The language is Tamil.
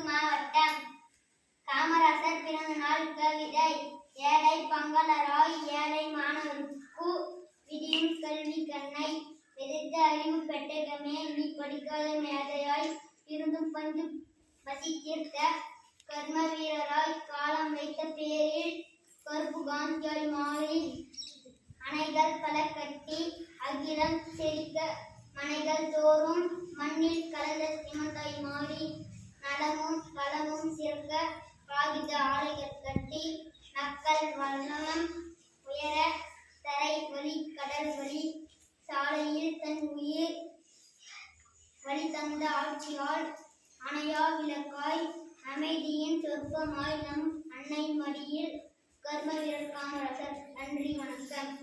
திருப்பத்தூர் மாவட்டம். காமராசர் பிறந்த நாள் கவிதை. ஏழை பங்களராய் ஏழை மாணவருக்கு விடியும் கல்வி கண்ணை விதைத்த அறிவு பெட்டகமே, நீ படிக்காத மேதையாய் இருந்தும் பஞ்சு பசி தீர்த்த கர்ம வீரராய் காலம் வைத்த பேரில் கருப்பு காந்தியாய் மாறி அணைகள் பல கட்டி அகிலம் செழிக்க மனைகள் தோறும் மண்ணில் கலந்த சிமந்தாய் மாறி நலமும் வளமும் சிறக்க காகித ஆலைகள் கட்டி மக்கள் வளம் உயர தரை வழி கடல் வழி சாலையில் தன் உயிர் வழி தந்த ஆட்சியால் அணையா விளக்காய் அமைதியின் சொற்பமாய் நம் அன்னை மடியில் கர்ம வீரர் காமராசர். நன்றி, வணக்கம்.